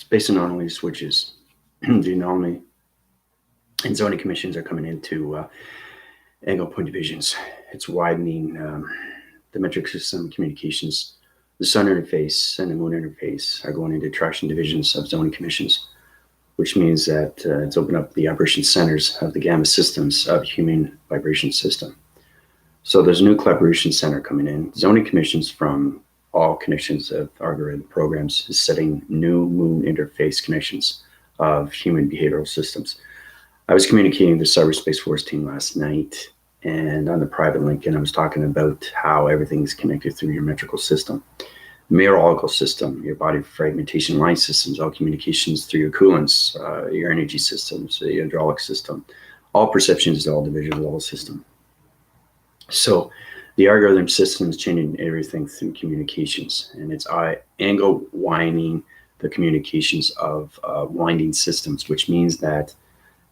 Space anomalies, which is the anomaly and zoning commissions, are coming into angle point divisions. It's widening the metric system communications. The sun interface and the moon interface are going into traction divisions of zoning commissions, which means that it's opened up the operation centers of the gamma systems of human vibration system. So there's a new collaboration center coming in. Zoning commissions from all connections of algorithm programs is setting new moon interface connections of human behavioral systems. I was communicating with the Cyberspace Force team last night, and on the private link, and I was talking about how everything's connected through your metrical system, meteorological system, your body fragmentation line systems, all communications through your coolants, your energy systems, the hydraulic system, all perceptions, all division level system. So the algorithm system is changing everything through communications, and it's angle winding the communications of winding systems, which means that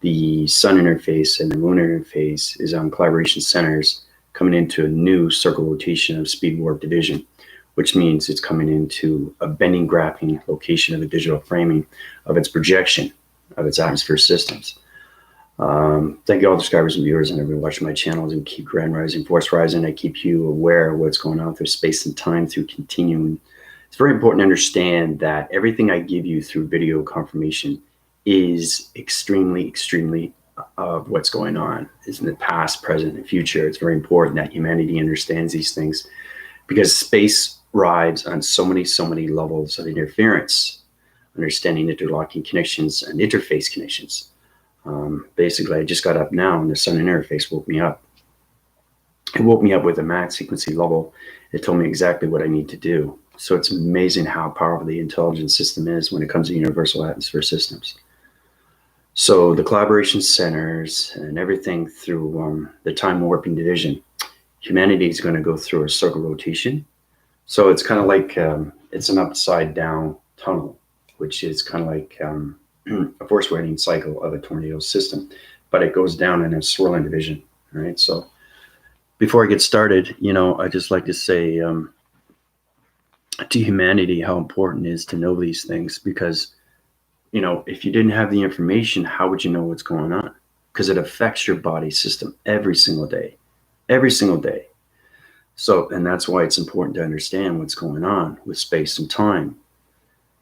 the sun interface and the moon interface is on collaboration centers coming into a new circle rotation of speed warp division, which means it's coming into a bending graphing location of the digital framing of its projection of its atmosphere systems. Thank you all subscribers and viewers and everyone watching my channels, and keep grand rising, force rising. I keep you aware of what's going on through space and time through continuing. It's very important to understand that everything I give you through video confirmation is extremely of what's going on. It's in the past, present, and future. It's very important that humanity understands these things, because space rides on so many levels of interference, understanding interlocking connections and interface connections. Basically, I just got up now and the sun interface woke me up. It woke me up with a max frequency level. It told me exactly what I need to do. So it's amazing how powerful the intelligence system is when it comes to universal atmosphere systems. So the collaboration centers and everything through the time warping division, humanity is going to go through a circle rotation. So it's kind of like it's an upside down tunnel, which is kind of like a force weighting cycle of a tornado system, but it goes down in a swirling division. All right. So before I get started, I just like to say to humanity how important it is to know these things, because if you didn't have the information, how would you know what's going on? Because it affects your body system every single day. So, and that's why it's important to understand what's going on with space and time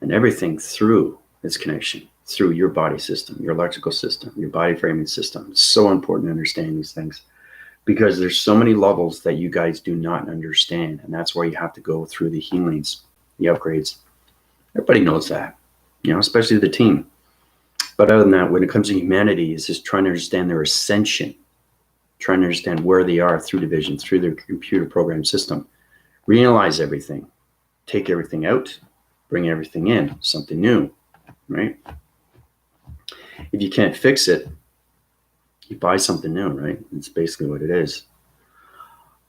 and everything through its connection, through your body system, your electrical system, your body framing system. It's so important to understand these things, because there's so many levels that you guys do not understand. And that's why you have to go through the healings, the upgrades. Everybody knows that, especially the team. But other than that, when it comes to humanity, it's just trying to understand their ascension, trying to understand where they are through division, through their computer program system, reanalyze everything, take everything out, bring everything in, something new, right? If you can't fix it, you buy something new, right? It's basically what it is.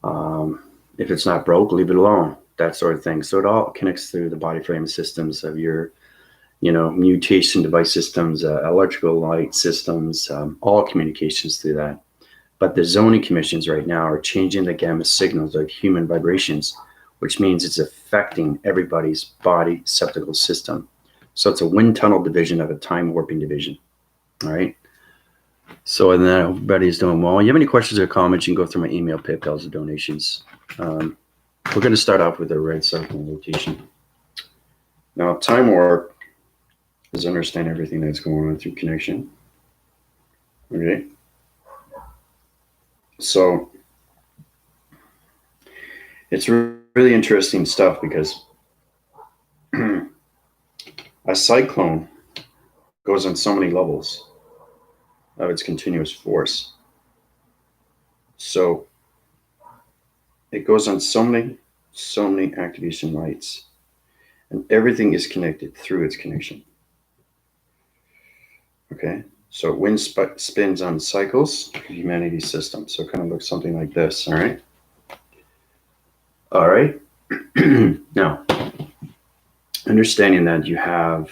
If it's not broke, leave it alone, that sort of thing. So it all connects through the body frame systems of your, mutation device systems, electrical light systems, all communications through that. But the zoning commissions right now are changing the gamma signals of human vibrations, which means it's affecting everybody's body septical system. So it's a wind tunnel division of a time warping division. All right. So and then everybody's doing well. You have any questions or comments, you can go through my email, PayPal's, or donations. We're going to start off with a red circle rotation. Now, time warp is understand everything that's going on through connection. Okay. So it's really interesting stuff, because a cyclone goes on so many levels of its continuous force. So it goes on so many activation lights, and everything is connected through its connection. Okay, so wind spins on cycles of humanity's system. So it kind of looks something like this. All right. Now, understanding that you have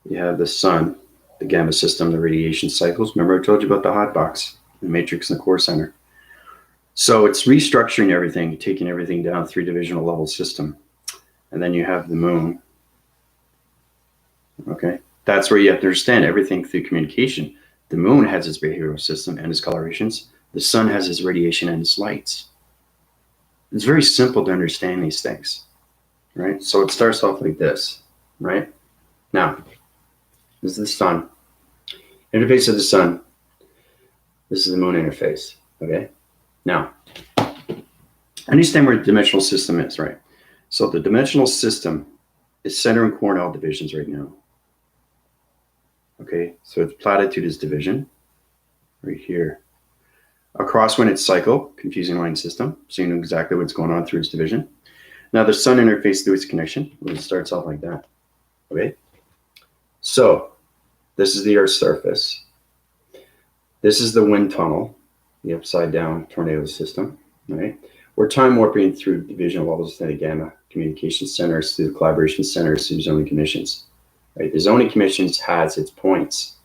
the sun, the gamma system, the radiation cycles. Remember I told you about the hot box, the matrix, and the core center. So it's restructuring everything, taking everything down 3-divisional level system. And then you have the moon, Okay, that's where you have to understand everything through communication. The moon has its behavioral system and its colorations. The sun has its radiation and its lights. It's very simple to understand these things, right? So it starts off like this, right? Now, this is the sun. Interface of the sun. This is the moon interface, okay? Now, understand where the dimensional system is, right? So the dimensional system is center and Cornell divisions right now. Okay, so its platitude is division right here. Across when it's cycle, confusing line system, so you know exactly what's going on through its division. Now the sun interface through its connection, it starts off like that. Okay, so this is the Earth's surface. This is the wind tunnel, the upside down tornado system, right? We're time warping through division levels to the gamma communication centers, through the collaboration centers, through zoning commissions. Right? The zoning commissions has its points.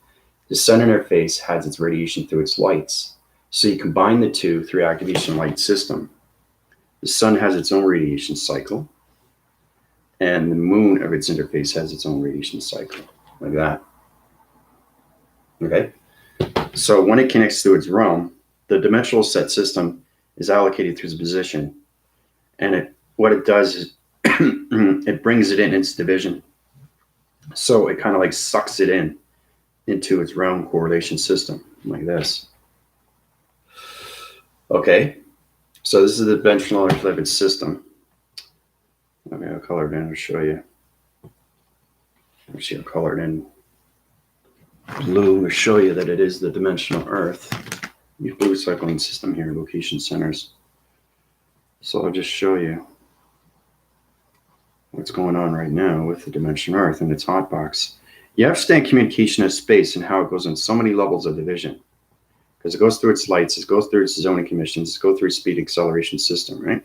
The sun interface has its radiation through its lights. So you combine the two through activation light system. The sun has its own radiation cycle, and the moon of its interface has its own radiation cycle, like that. Okay? So when it connects to its realm, the dimensional set system is allocated through its position. And what it does is it brings it in its division. So it kind of like sucks it in into its realm correlation system, like this. Okay, so this is the dimensional elliptic system. Okay, I'll color it in, I'll show you. Actually, I'll color it in blue to show you that it is the dimensional Earth. The blue cycling system here, location centers. So I'll just show you what's going on right now with the dimension Earth and its hotbox. You understand communication of space and how it goes on so many levels of division. Because it goes through its lights, it goes through its zoning commissions, it goes through its speed acceleration system, right?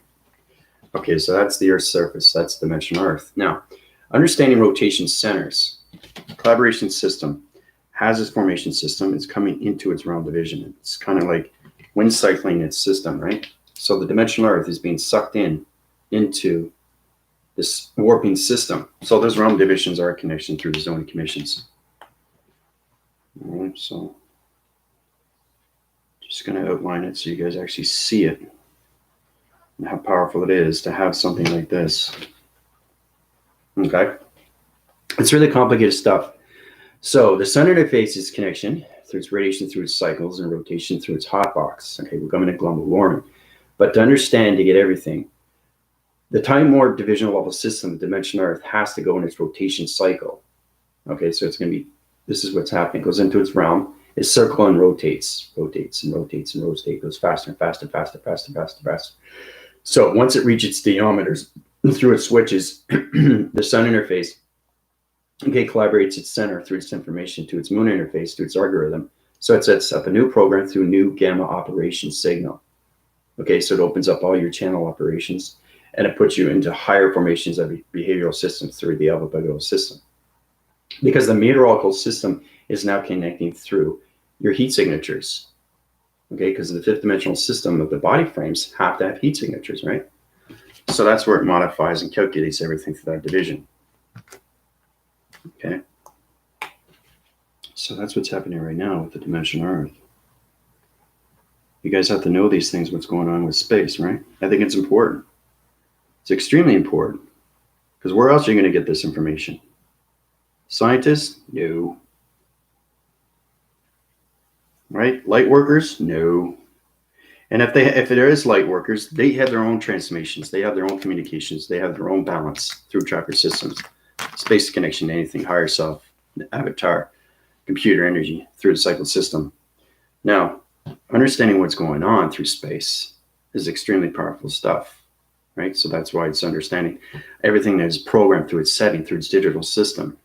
Okay, so that's the Earth's surface, that's dimensional Earth. Now, understanding rotation centers, collaboration system has its formation system, it's coming into its realm division. It's kind of like wind cycling its system, right? So the dimensional Earth is being sucked into this warping system. So those realm divisions are a connection through the zoning commissions. All right, so just going to outline it so you guys actually see it and how powerful it is to have something like this. Okay, it's really complicated stuff. So the sun interface is connection through its radiation through its cycles and rotation through its hot box. Okay, we're coming to global warming, but to understand, to get everything, the time warp divisional level system, the dimension Earth, has to go in its rotation cycle. Okay, so it's going to be, this is what's happening. It goes into its realm, it circles and rotates, goes faster and faster, faster, faster, faster, faster. So once it reaches its diameters through its switches, the sun interface, okay, collaborates its center through its information to its moon interface, to its algorithm. So it sets up a new program through a new gamma operation signal. Okay, so it opens up all your channel operations and it puts you into higher formations of behavioral systems through the alphabetical system. Because the meteorological system is now connecting through your heat signatures. Okay, because the fifth dimensional system of the body frames have to have heat signatures, right? So that's where it modifies and calculates everything through that division. Okay, so that's what's happening right now with the dimension Earth. You guys have to know these things, what's going on with space, right? I think it's important. It's extremely important, because where else are you going to get this information? Scientists? No. Right? Light workers? No. And if there is light workers, they have their own transformations, they have their own communications, they have their own balance through tracker systems, space connection to anything, higher self, avatar, computer energy through the cycle system. Now, understanding what's going on through space is extremely powerful stuff, right? So that's why it's understanding everything that is programmed through its setting, through its digital system.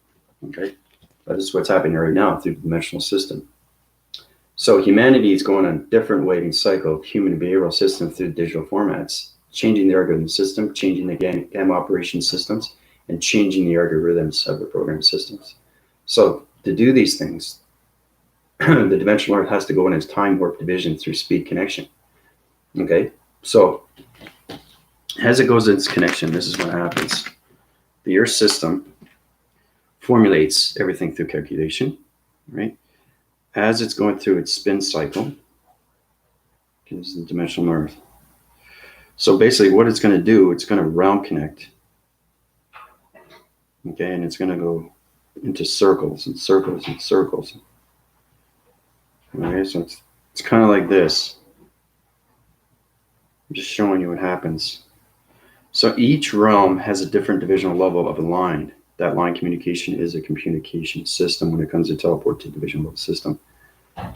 Okay, that is what's happening right now through the dimensional system. So humanity is going on a different waving cycle of human behavioral system through digital formats, changing the algorithm system, changing the gamma operation systems, and changing the algorithms of the program systems. So to do these things, the dimensional Earth has to go in its time warp division through speed connection. Okay, so as it goes in its connection, this is what happens. The Earth system formulates everything through calculation, right? As it's going through its spin cycle, is the dimensional north. So basically what it's going to do, it's going to round connect. Okay, and it's going to go into circles and circles and circles. Okay, so it's kind of like this. I'm just showing you what happens. So each realm has a different divisional level of a line. That line communication is a communication system when it comes to teleport to division level system.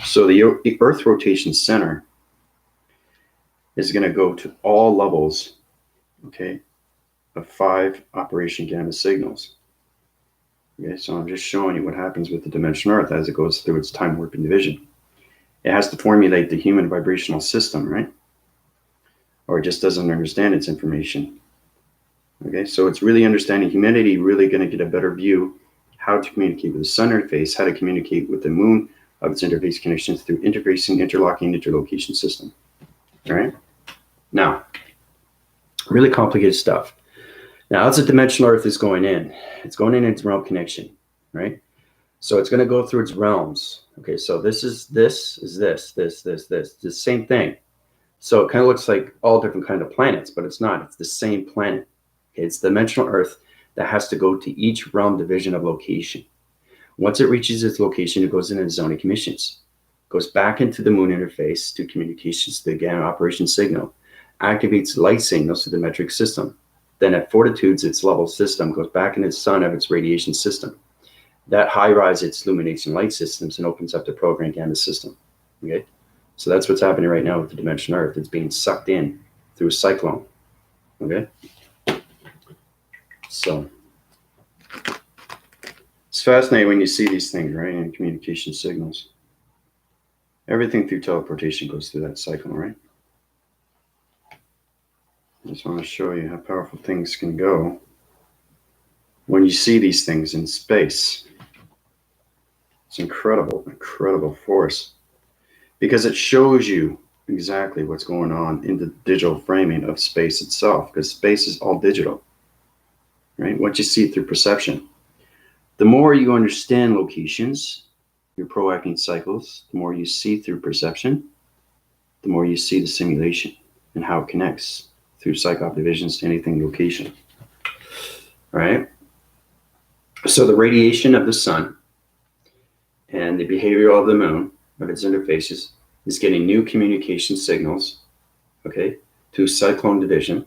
So the Earth rotation center is going to go to all levels, okay, of 5 operation gamma signals. Okay, so I'm just showing you what happens with the dimensional Earth as it goes through its time warp and division. It has to formulate the human vibrational system, right? Or it just doesn't understand its information. Okay, so it's really understanding humanity, really going to get a better view how to communicate with the sun interface, how to communicate with the moon of its interface connections through interfacing, interlocking, interlocation system. All right. Now, really complicated stuff. Now, as the dimensional Earth is going in, it's going in its realm connection, right? So it's going to go through its realms. Okay, so this, the same thing. So it kind of looks like all different kind of planets, but it's not. It's the same planet. Okay, it's the dimensional Earth that has to go to each realm division of location. Once it reaches its location, it goes into zone of commissions, goes back into the moon interface to communications to the gamma operation signal, activates light signals to the metric system. Then at fortitudes, its level system goes back into the sun of its radiation system. That high-rise its illumination light systems and opens up the program gamma system. Okay, so that's what's happening right now with the dimensional Earth. It's being sucked in through a cyclone. Okay, so it's fascinating when you see these things, right, in communication signals. Everything through teleportation goes through that cycle, right? I just want to show you how powerful things can go when you see these things in space. It's incredible, incredible force, because it shows you exactly what's going on in the digital framing of space itself, because space is all digital, right? What you see through perception. The more you understand locations, your proacting cycles, the more you see through perception, the more you see the simulation and how it connects through psychop divisions to anything location. All right? So the radiation of the sun and the behavior of the moon, of its interfaces, is getting new communication signals, okay, to cyclone division,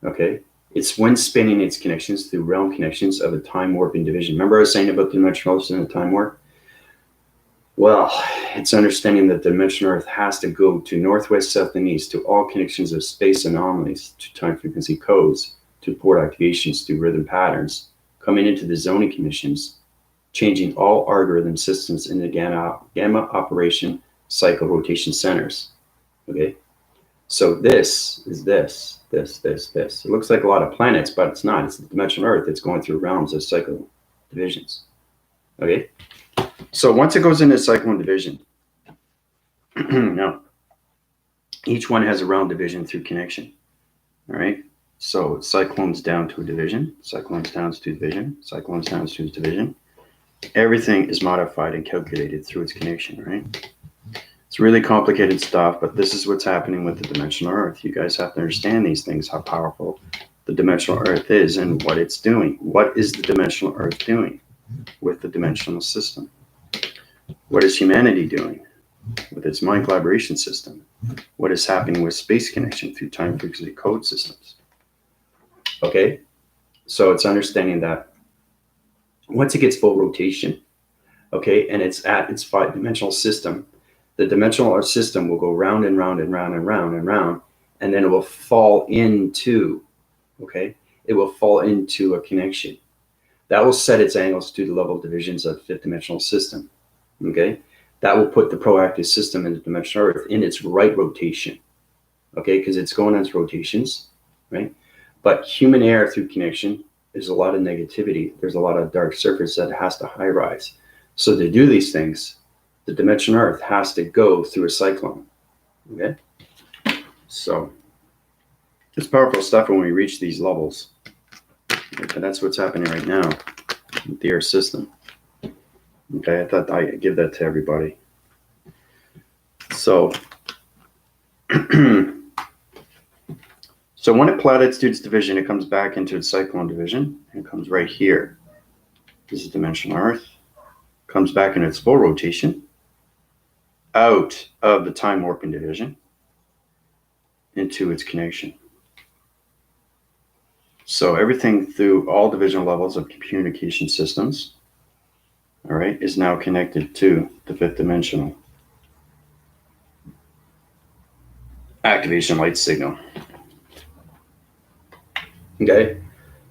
okay? It's when spinning its connections through realm connections of the time warp and division. Remember I was saying about the dimensional Earth and the time warp? Well, it's understanding that the dimensional Earth has to go to northwest, south, and east to all connections of space anomalies, to time frequency codes, to port activations, to rhythm patterns, coming into the zoning commissions, changing all algorithm systems in the gamma operation cycle rotation centers. Okay, so this is this. It looks like a lot of planets, but it's not. It's the dimensional Earth. It's going through realms of cycle divisions. Okay, so once it goes into cyclone division, now each one has a realm division through connection. All right, so cyclones down to a division, cyclones down to a division, cyclones down to a division. Everything is modified and calculated through its connection, right? It's really complicated stuff, but this is what's happening with the dimensional Earth. You guys have to understand these things, how powerful the dimensional Earth is and what it's doing. What is the dimensional Earth doing with the dimensional system? What is humanity doing with its mind collaboration system? What is happening with space connection through time frequency code systems? Okay, so it's understanding that once it gets full rotation, okay, and it's at its 5-dimensional system, the dimensional system will go round and round and round and round and round, and then it will fall into, okay, it will fall into a connection. That will set its angles to the level divisions of 5th-dimensional system, okay? That will put the proactive system in the dimensional Earth in its right rotation, okay, because it's going on its rotations, right? But human error through connection, there's a lot of negativity. There's a lot of dark surface that has to high rise. So to do these things, the dimensional Earth has to go through a cyclone, okay? So it's powerful stuff when we reach these levels. Okay, that's what's happening right now. the Earth system. Okay, I thought I'd give that to everybody. So, so when it plaudits to its division, it comes back into its cyclone division and comes right here. This is dimensional Earth. Comes back in its full rotation, out of the time warping division, into its connection. So everything through all divisional levels of communication systems, all right, is now connected to the fifth dimensional activation light signal. Okay,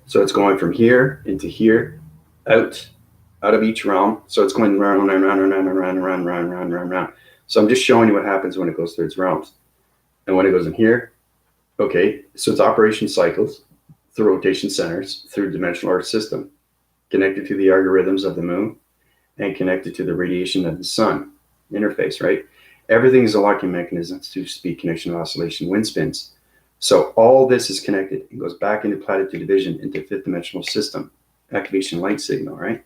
so it's going from here into here, out of each realm. So it's going round and round and round and round and round and round and round and round and round. So I'm just showing you what happens when it goes through its realms. And when it goes in here, okay, so its operation cycles through rotation centers through the dimensional Earth system, connected to the algorithms of the moon and connected to the radiation of the sun interface, right? Everything is a locking mechanism to speed, connection, oscillation, wind spins. So all this is connected and goes back into platitude division into fifth dimensional system, activation light signal, right?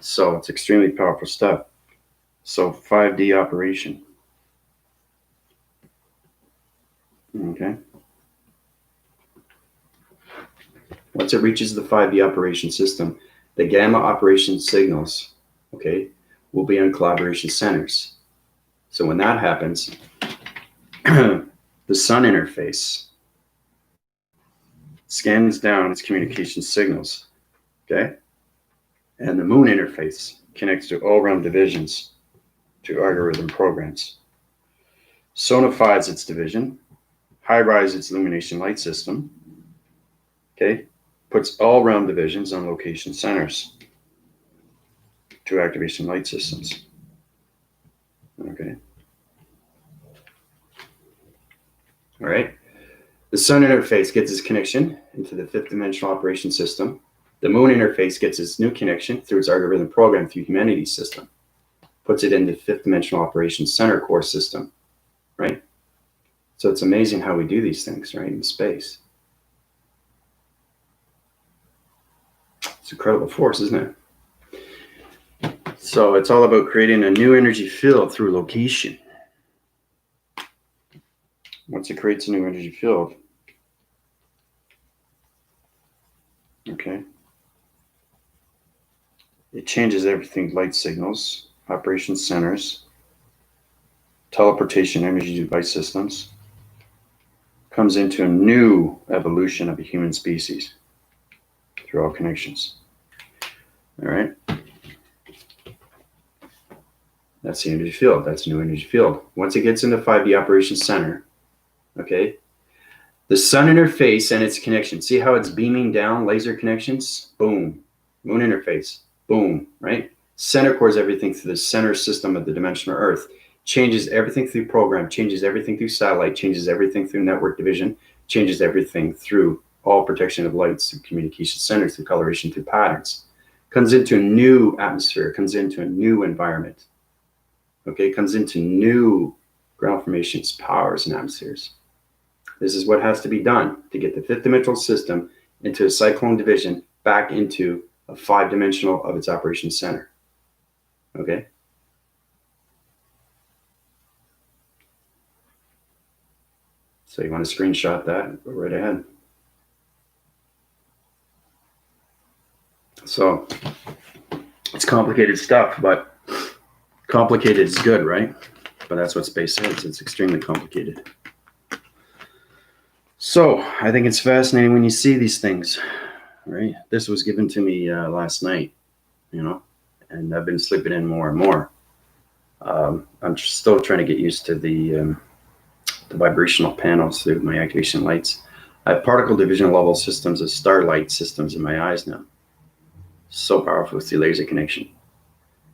So it's extremely powerful stuff. So 5D operation. Okay. Once it reaches the 5D operation system, the gamma operation signals, okay, will be on collaboration centers. So when that happens, the sun interface scans down its communication signals, okay? And the moon interface connects to all realm divisions to algorithm programs. Sonifies its division, high-rise its illumination light system, okay? Puts all realm divisions on location centers to activation light systems, okay? All right. The sun interface gets its connection into the fifth dimensional operation system. The moon interface gets its new connection through its algorithm program through humanity's system. Puts it into fifth dimensional operation center core system, right? So it's amazing how we do these things, right, in space. It's incredible force, isn't it? So it's all about creating a new energy field through location. Once it creates a new energy field, okay, it changes everything: light signals, operation centers, teleportation energy device systems, comes into a new evolution of a human species through all connections. All right. That's the energy field. That's a new energy field. Once it gets into 5D operation center, okay, the sun interface and its connection. See how it's beaming down, laser connections? Boom. Moon interface. Boom, right? Center cores everything through the center system of the dimensional Earth. Changes everything through program, changes everything through satellite, changes everything through network division, changes everything through all protection of lights, through communication centers, through coloration, through patterns. Comes into a new atmosphere, comes into a new environment. Okay, comes into new ground formations, powers, and atmospheres. This is what has to be done to get the fifth dimensional system into a cyclone division back into a 5-dimensional of its operation center. Okay? So you want to screenshot that, go right ahead. So it's complicated stuff, but complicated is good, right? But that's what space is. It's extremely complicated. So I think it's fascinating when you see these things, right? This was given to me last night, you know, and I've been slipping in more and more. I'm still trying to get used to the vibrational panels through my activation lights. I have particle division level systems of starlight systems in my eyes now. So powerful with the laser connection.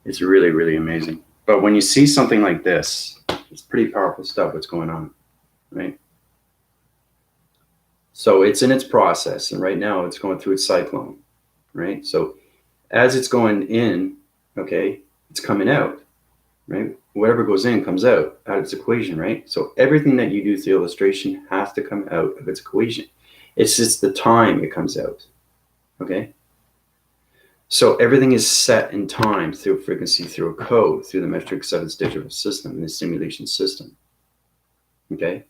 It's really, really amazing. But when you see something like this, it's pretty powerful stuff what's going on, right? So it's in its process, and right now it's going through its cyclone, right? So as it's going in, okay, it's coming out, right? Whatever goes in comes out of its equation, right? So everything that you do through illustration has to come out of its equation. It's just the time it comes out, okay? So everything is set in time through a frequency, through a code, through the metrics of its digital system and the simulation system. Okay?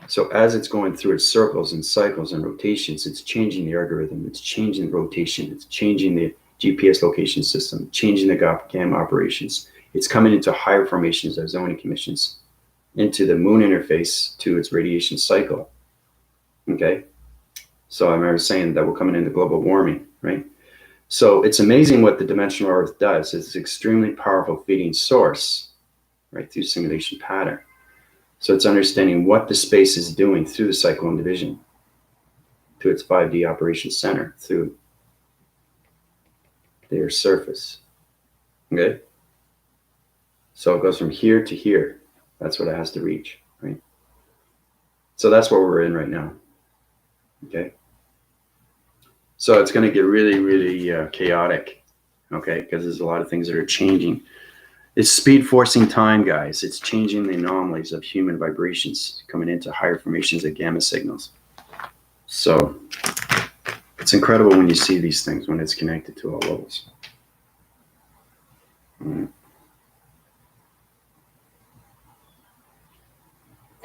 So as it's going through its circles and cycles and rotations, it's changing the algorithm, it's changing the rotation, it's changing the GPS location system, changing the GAM operations. It's coming into higher formations of zoning commissions, into the moon interface to its radiation cycle. Okay? So I remember saying that we're coming into global warming, right? So it's amazing what the dimensional Earth does. It's an extremely powerful feeding source, right, through simulation pattern. So it's understanding what the space is doing through the cycle and division, to its 5D operation center, through the Earth's surface. Okay? So it goes from here to here. That's what it has to reach, right? So that's what we're in right now. Okay? So it's going to get really, really chaotic, okay? Because there's a lot of things that are changing. It's speed forcing time, guys. It's changing the anomalies of human vibrations coming into higher formations of gamma signals. So it's incredible when you see these things, when it's connected to all levels.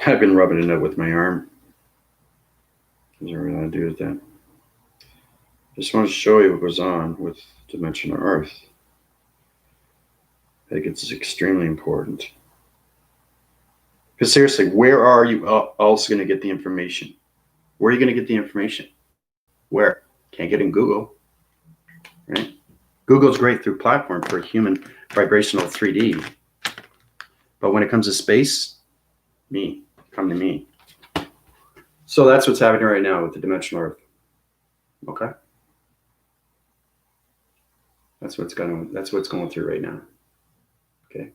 I've been rubbing it up with my arm. There's not really to do with that. Just want to show you what goes on with dimensional Earth. I think it's extremely important. Because seriously, where are you else going to get the information? Where are you going to get the information? Where? Can't get in Google, right? Google's great through platform for human vibrational 3D. But when it comes to space, come to me. So that's what's happening right now with the dimensional Earth. Okay? That's what's going through right now. Okay?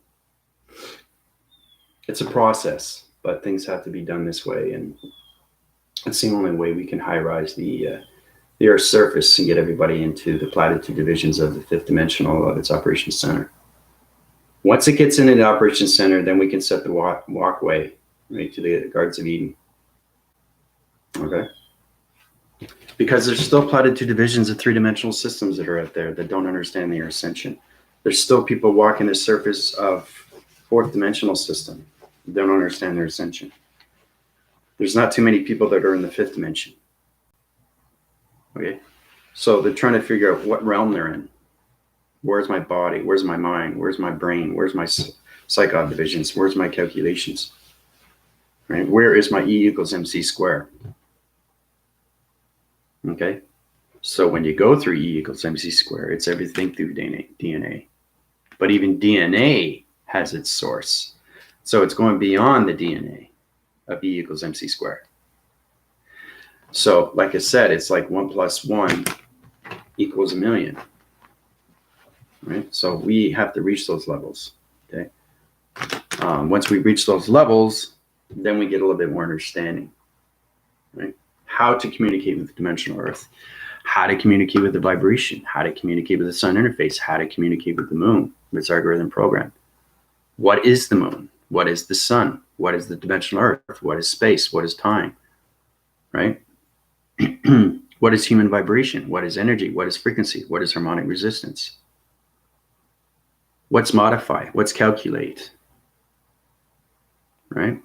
It's a process, but things have to be done this way, and it's the only way we can high-rise the Earth's surface and get everybody into the platitude divisions of the fifth dimensional of its operation center. Once it gets into the operation center, then we can set the walkway right to the Gardens of Eden. Okay? Because there's still platitude divisions of three-dimensional systems that are out there that don't understand their ascension. There's still people walking the surface of fourth dimensional system that don't understand their ascension. There's not too many people that are in the fifth dimension. Okay? So they're trying to figure out what realm they're in. Where's my body? Where's my mind? Where's my brain? Where's my psychod divisions? Where's my calculations? Right? Where is my E equals MC square? Okay? So when you go through E equals MC square, it's everything through DNA. But even DNA has its source. So it's going beyond the DNA of E equals MC square. So like I said, it's like 1 + 1 = 1,000,000. Right? So we have to reach those levels. Okay. Once we reach those levels, then we get a little bit more understanding. Right? How to communicate with the dimensional Earth, how to communicate with the vibration, how to communicate with the sun interface, how to communicate with the moon, with its algorithm program. What is the moon? What is the sun? What is the dimensional Earth? What is space? What is time? Right? What is human vibration? What is energy? What is frequency? What is harmonic resistance? What's modify? What's calculate? Right?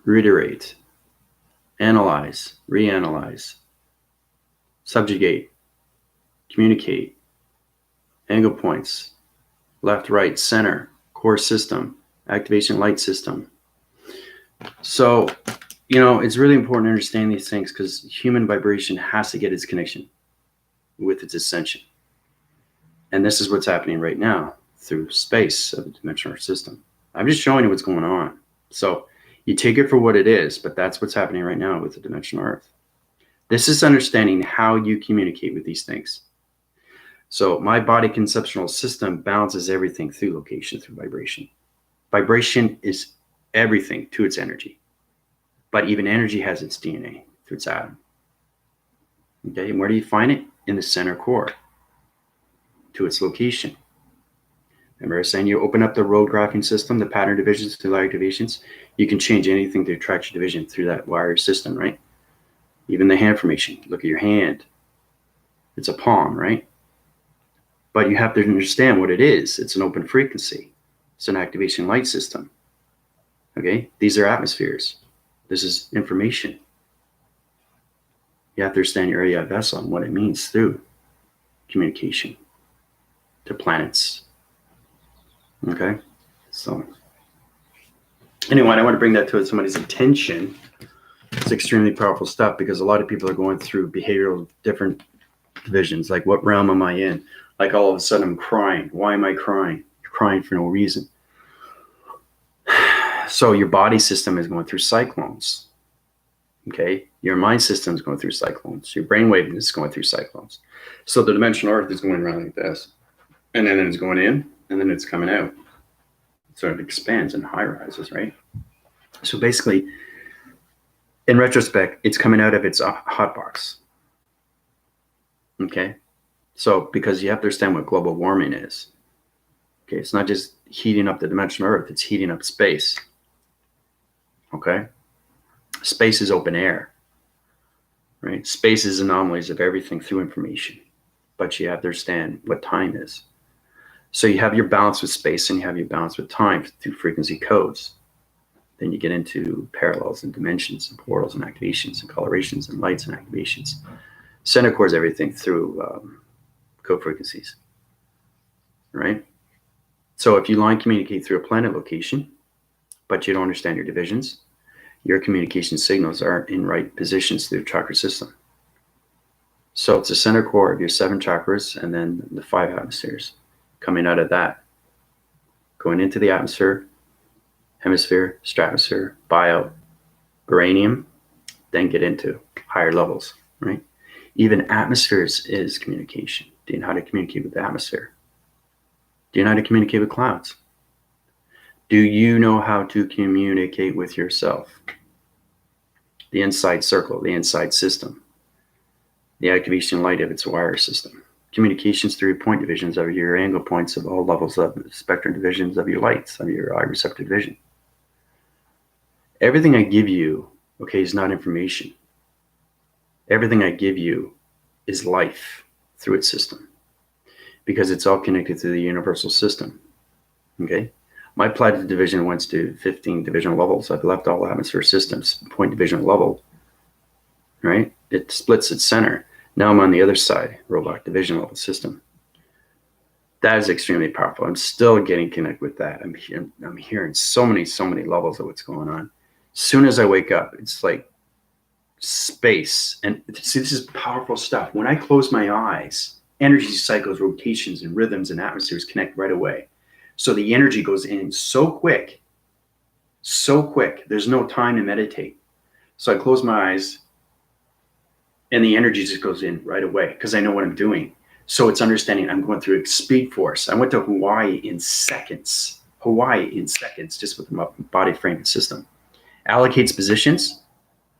Reiterate. Analyze. Reanalyze. Subjugate. Communicate. Angle points. Left, right, center. Core system. Activation light system. So, it's really important to understand these things because human vibration has to get its connection with its ascension. And this is what's happening right now through space of the dimensional system. I'm just showing you what's going on. So you take it for what it is, but that's what's happening right now with the dimensional Earth. This is understanding how you communicate with these things. So my body conceptual system balances everything through location, through vibration. Vibration is everything to its energy. But even energy has its DNA through its atom. Okay, and where do you find it? In the center core, to its location. Remember I was saying you open up the road graphing system, the pattern divisions to the activations, you can change anything through traction division through that wire system, right? Even the hand formation. Look at your hand. It's a palm, right? But you have to understand what it is. It's an open frequency. It's an activation light system. Okay? These are atmospheres. This is information. You have to understand your area vessel and what it means through communication to planets. Okay? So, anyway, I want to bring that to somebody's attention. It's extremely powerful stuff because a lot of people are going through behavioral different divisions. Like, what realm am I in? Like, all of a sudden I'm crying. Why am I crying? You're crying for no reason. So your body system is going through cyclones. Okay? Your mind system is going through cyclones. Your brainwave is going through cyclones. So the dimensional earth is going around like this. And then it's going in, and then it's coming out. So it expands in high rises, right? So basically, in retrospect, it's coming out of its hot box. Okay? So, because you have to understand what global warming is. Okay, it's not just heating up the dimensional earth, it's heating up space. Okay? Space is open air. Right? Space is anomalies of everything through information. But you have to understand what time is. So you have your balance with space and you have your balance with time through frequency codes. Then you get into parallels and dimensions and portals and activations and colorations and lights and activations. Center core is everything through code frequencies, right? So if you line communicate through a planet location, but you don't understand your divisions, your communication signals aren't in right positions through the chakra system. So it's the center core of your 7 chakras and then the 5 atmospheres coming out of that, going into the atmosphere, hemisphere, stratosphere, bio, uranium, then get into higher levels, right? Even atmospheres is communication. Do you know how to communicate with the atmosphere? Do you know how to communicate with clouds? Do you know how to communicate with yourself? The inside circle, the inside system, the activation light of its wire system. Communications through point divisions of your angle points of all levels of spectrum divisions of your lights, of your eye receptive vision. Everything I give you, okay, is not information. Everything I give you is life through its system because it's all connected to the universal system, okay? My planet division went to 15 divisional levels. I've left all atmosphere systems, point divisional level, right? It splits its center. Now I'm on the other side, robot division level system. That is extremely powerful. I'm still getting connected with that. I'm hearing so many levels of what's going on. As soon as I wake up, it's like space. And see, this is powerful stuff. When I close my eyes, energy cycles, rotations, and rhythms and atmospheres connect right away. So the energy goes in so quick. There's no time to meditate. So I close my eyes and the energy just goes in right away because I know what I'm doing. So it's understanding I'm going through a speed force. I went to Hawaii in seconds, just with the body frame system. Allocates positions.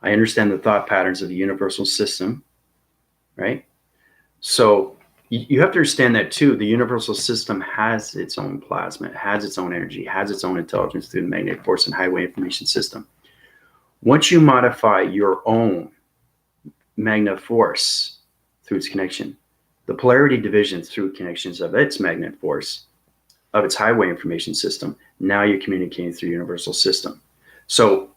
I understand the thought patterns of the universal system, right? So you have to understand that too. The universal system has its own plasma, it has its own energy, has its own intelligence through the magnetic force and highway information system. Once you modify your own magnetic force through its connection, the polarity division through connections of its magnetic force, of its highway information system, now you're communicating through universal system. So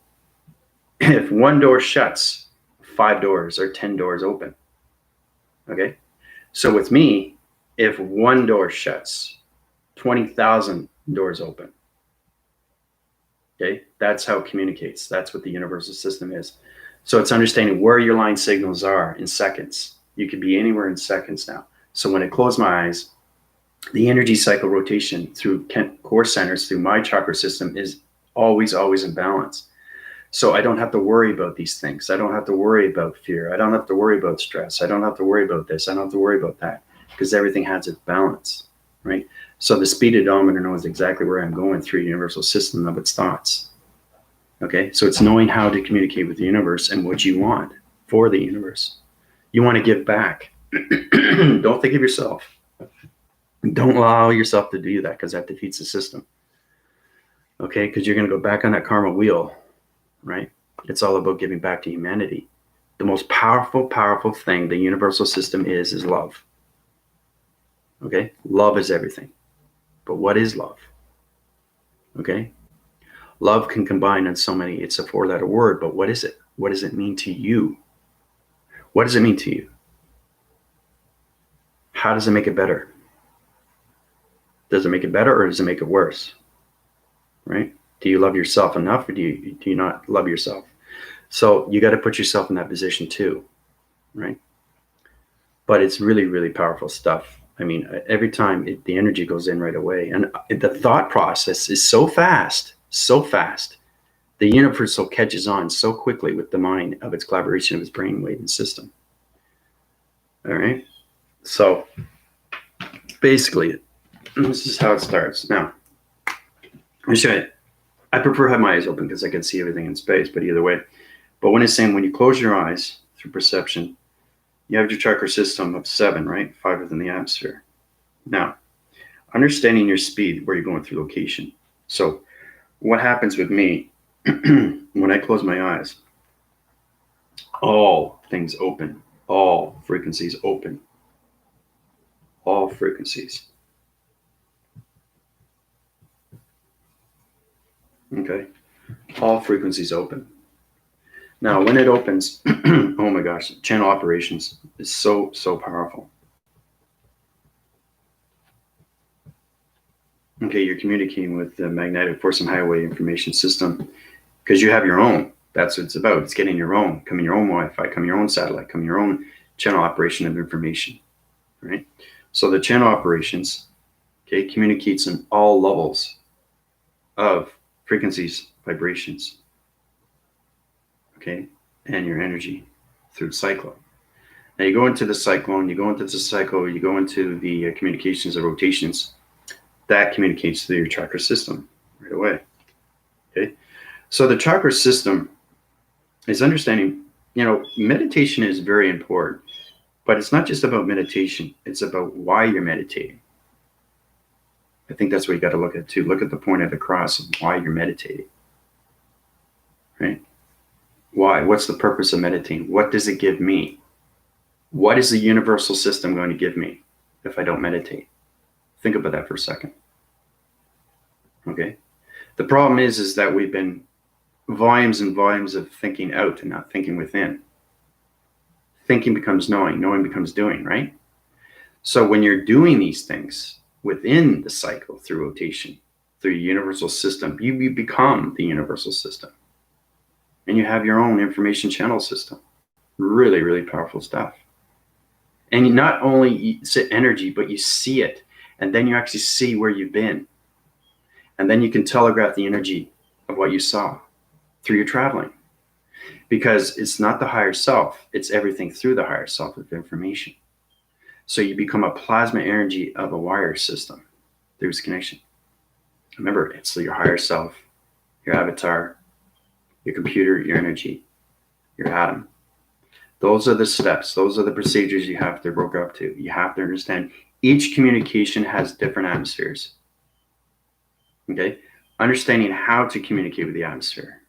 if one door shuts, 5 doors or 10 doors open. Okay? So with me, if one door shuts, 20,000 doors open. Okay? That's how it communicates. That's what the universal system is. So it's understanding where your line signals are in seconds. You could be anywhere in seconds now. So when I close my eyes, the energy cycle rotation through core centers, through my chakra system is always in balance. So I don't have to worry about these things. I don't have to worry about fear. I don't have to worry about stress. I don't have to worry about this. I don't have to worry about that because everything has its balance, right? So the speed odometer knows exactly where I'm going through the universal system of its thoughts. Okay, so it's knowing how to communicate with the universe and what you want for the universe. You want to give back. Don't think of yourself. Don't allow yourself to do that because that defeats the system. Okay, because you're going to go back on that karma wheel, right? It's all about giving back to humanity. The most powerful thing the universal system is love. Okay? Love is everything. But what is love? Okay? Love can combine on so many, it's a 4-letter word, but what is it? What does it mean to you? What does it mean to you? How does it make it better? Does it make it better or does it make it worse? Right? Do you love yourself enough or do you not love yourself? So you got to put yourself in that position too, right? But it's really powerful stuff. I mean, every time the energy goes in right away, and the thought process is so fast, so fast. The universal catches on so quickly with the mind of its collaboration of its brainwave and system. All right. So basically, this is how it starts. Now, I prefer to have my eyes open because I can see everything in space, but either way. But when it's saying when you close your eyes through perception, you have your chakra system of 7, right? 5 within the atmosphere. Now, understanding your speed, where you're going through location. So what happens with me when I close my eyes, all things open, all frequencies open, all frequencies. Okay, all frequencies open. Now, when it opens, oh my gosh, channel operations is so powerful. Okay, you're communicating with the magnetic force and highway information system because you have your own. That's what it's about. It's getting your own, come in your own Wi-Fi, come your own satellite, come your own channel operation of information, right? So the channel operations, okay, communicates on all levels of frequencies, vibrations, okay, and your energy through cyclone. Now you go into the cyclone, you go into the cycle, you go into the communications of rotations. That communicates through your chakra system right away. Okay, so the chakra system is understanding. Meditation is very important, but it's not just about meditation. It's about why you're meditating. I think that's what you got to look at too. Look at the point of the cross of why you're meditating. Right? Why? What's the purpose of meditating? What does it give me? What is the universal system going to give me if I don't meditate? Think about that for a second. Okay. The problem is that we've been volumes and volumes of thinking out and not thinking within. Thinking becomes knowing, knowing becomes doing, right? So when you're doing these things within the cycle through rotation, through a universal system, you become the universal system. And you have your own information channel system. Really powerful stuff. And you not only see energy, but you see it. And then you actually see where you've been. And then you can telegraph the energy of what you saw through your traveling. Because it's not the higher self, it's everything through the higher self of information. So you become a plasma energy of a wire system through this connection. Remember, it's your higher self, your avatar, your computer, your energy, your atom. Those are the steps. Those are the procedures you have to work up to. You have to understand each communication has different atmospheres. Okay? Understanding how to communicate with the atmosphere.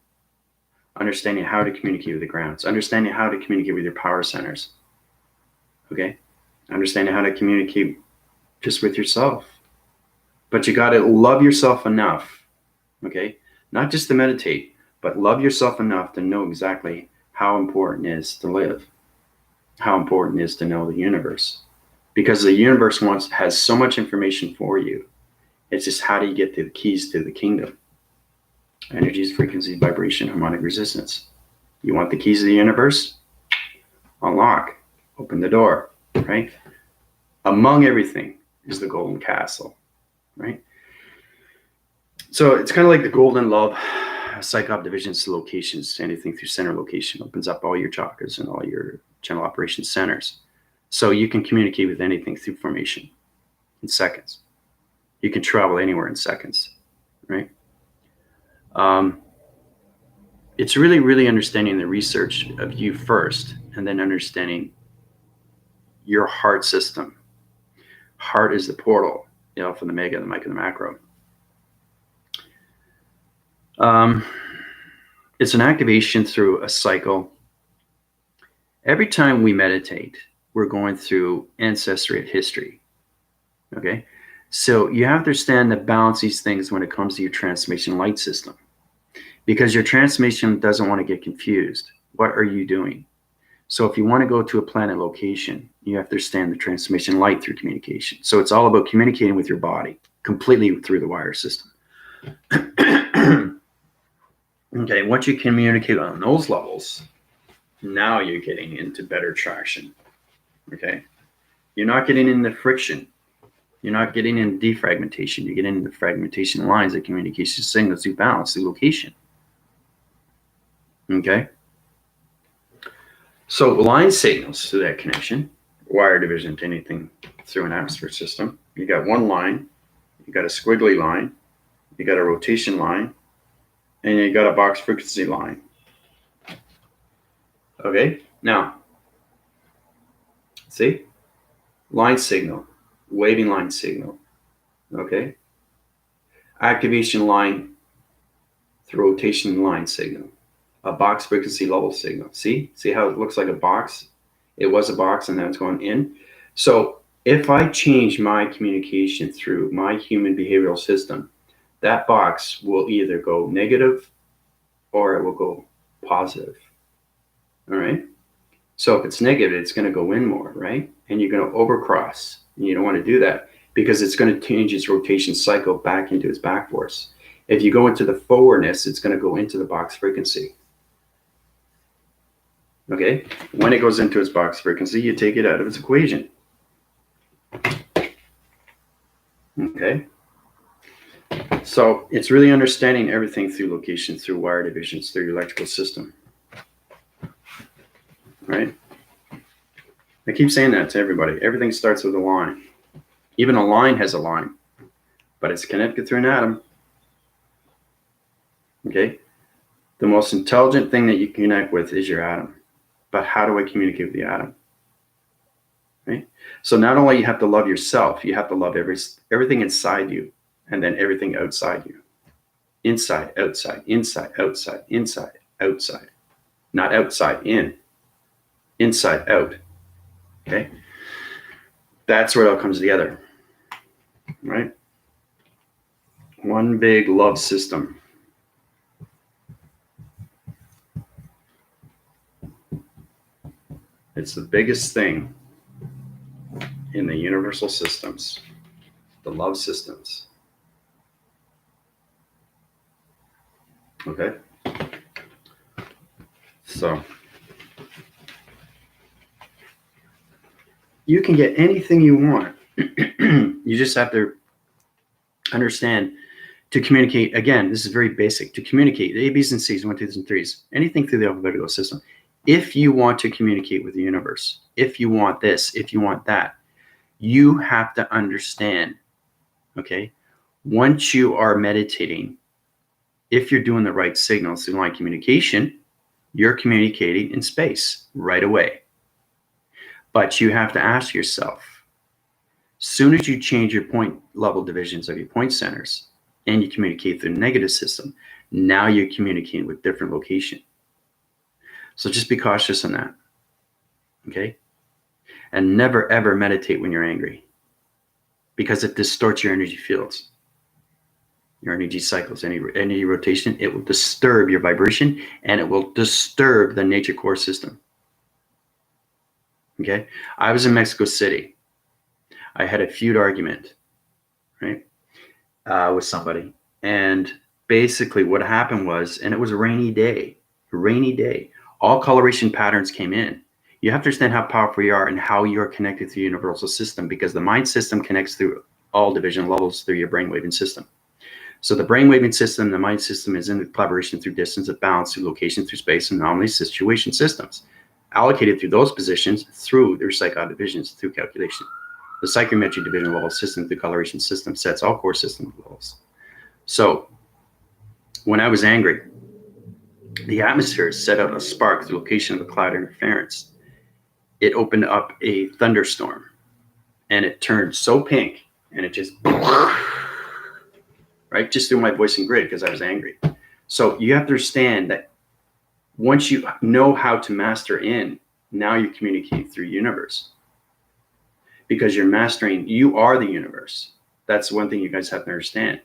Understanding how to communicate with the grounds. Understanding how to communicate with your power centers. Okay? Understanding how to communicate just with yourself. But you got to love yourself enough. Okay? Not just to meditate, but love yourself enough to know exactly how important it is to live, how important it is to know the universe. Because the universe has so much information for you. It's just how do you get the keys to the kingdom? Energies, frequency, vibration, harmonic resistance. You want the keys of the universe? Unlock, open the door, right? Among everything is the golden castle, right? So it's kind of like the golden love. Psych-op divisions to locations, anything through center location opens up all your chakras and all your channel operation centers. So you can communicate with anything through formation in seconds. You can travel anywhere in seconds, right? It's really understanding the research of you first, and then understanding your heart system. Heart is the portal, the alpha, the mega, the micro, the macro. It's an activation through a cycle Every time we meditate, we're going through ancestry of history. Okay. So you have to understand to balance these things when it comes to your transmission light system, because your transmission doesn't want to get confused. What are you doing? So if you want to go to a planet location, you have to understand the transmission light through communication. So it's all about communicating with your body completely through the wire system. Okay, once you communicate on those levels, now you're getting into better traction. Okay, you're not getting into friction. You're not getting into defragmentation. You're getting into fragmentation lines of communication signals through balance, through location. Okay, so line signals through that connection, wire division to anything through an atmosphere system. You got one line, you got a squiggly line, you got a rotation line, and you got a box frequency line. Okay, now, see? Line signal, waving line signal. Okay? Activation line through rotation line signal. A box frequency level signal. See? See how it looks like a box? It was a box and now it's going in. So if I change my communication through my human behavioral system, that box will either go negative or it will go positive. All right? So if it's negative, it's going to go in more, right? And you're going to overcross. And you don't want to do that because it's going to change its rotation cycle back into its back force. If you go into the forwardness, it's going to go into the box frequency. Okay? When it goes into its box frequency, you take it out of its equation. Okay? So it's really understanding everything through location, through wire divisions, through your electrical system. Right? I keep saying that to everybody. Everything starts with a line. Even a line has a line, but it's connected through an atom. Okay? The most intelligent thing that you can connect with is your atom. But how do I communicate with the atom? Right? So not only you have to love yourself, you have to love everything inside you and then everything outside you. Inside, outside, inside, outside, inside, outside. Not outside, in. Inside, out. Okay? That's where it all comes together. Right? One big love system. It's the biggest thing in the universal systems, the love systems. Okay? So, you can get anything you want. You just have to understand to communicate. Again, this is very basic. To communicate, the A, B's, and C's, 1, 2, and 3s, anything through the alphabetical system. If you want to communicate with the universe, if you want this, if you want that, you have to understand, okay? Once you are meditating, if you're doing the right signals through line communication, you're communicating in space right away. But you have to ask yourself, soon as you change your point level divisions of your point centers and you communicate through the negative system, now you're communicating with different location. So just be cautious on that, okay? And never, ever meditate when you're angry because it distorts your energy fields, your energy cycles, any rotation. It will disturb your vibration and it will disturb the nature core system, okay? I was in Mexico City. I had a feud argument, right, with somebody. And basically what happened was, and it was a rainy day, all coloration patterns came in. You have to understand how powerful you are and how you're connected to the universal system, because the mind system connects through all division levels through your brainwaving system. So the brainwaving system, the mind system is in the collaboration through distance of balance, through location, through space, and anomaly situation systems, allocated through those positions through their psychotic divisions through calculation. The psychometric division level system, the coloration system sets all core system levels. So when I was angry, the atmosphere set out a spark through location of the cloud interference. It opened up a thunderstorm and it turned so pink and it just, right, just through my voice and grid because I was angry. So you have to understand that once you know how to master in Now you communicate through universe because you're mastering, you are the universe. That's one thing you guys have to understand.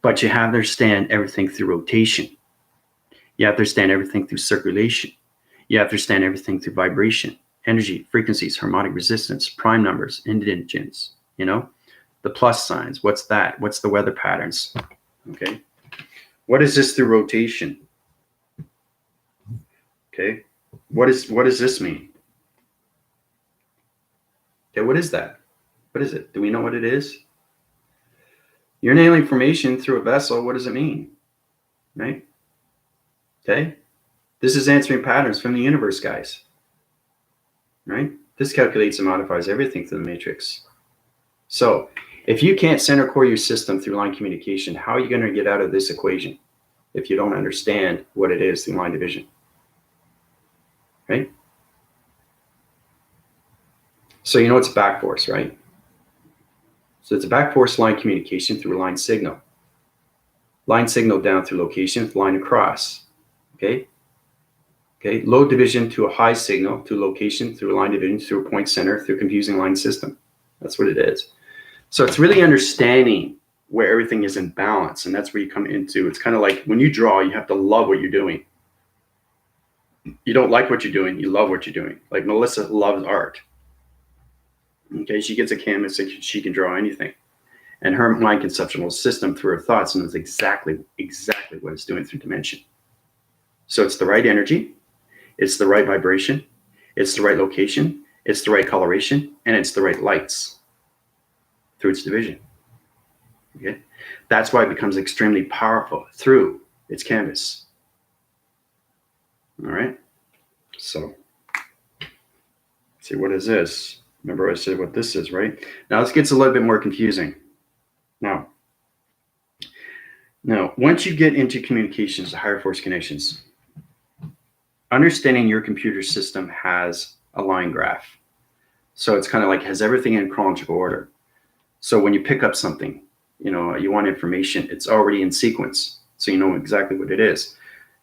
But you have to understand everything through rotation. You have to understand everything through circulation. You have to understand everything through vibration, energy, frequencies, harmonic resistance, prime numbers, indigence, the plus signs. What's that? What's the weather patterns? Okay. What is this through rotation? Okay. What does this mean? Okay, what is that? What is it? Do we know what it is? You're nailing information through a vessel. What does it mean? Right? Okay. This is answering patterns from the universe, guys. Right? This calculates and modifies everything through the matrix. So if you can't center core your system through line communication, how are you going to get out of this equation if you don't understand what it is through line division? Right? So you know it's a back force, right? So it's a back force line communication through a line signal. Line signal down through location, line across. Okay? Okay, low division to a high signal, to location, through a line division, through a point center, through a confusing line system. That's what it is. So it's really understanding where everything is in balance, and that's where you come into. It's kind of like when you draw, you have to love what you're doing. You don't like what you're doing, you love what you're doing. Like Melissa loves art. Okay, she gets a canvas and she can draw anything. And her mind conceptual system through her thoughts knows exactly what it's doing through dimension. So it's the right energy, it's the right vibration, it's the right location, it's the right coloration, and it's the right lights through its division. Okay, that's why it becomes extremely powerful through its canvas. All right, so see, what is this? Remember I said what this is, right? Now this gets a little bit more confusing. Now, once you get into communications, the higher force connections, understanding your computer system has a line graph. So it's kind of like has everything in chronological order. So when you pick up something, you want information, it's already in sequence. So you know exactly what it is.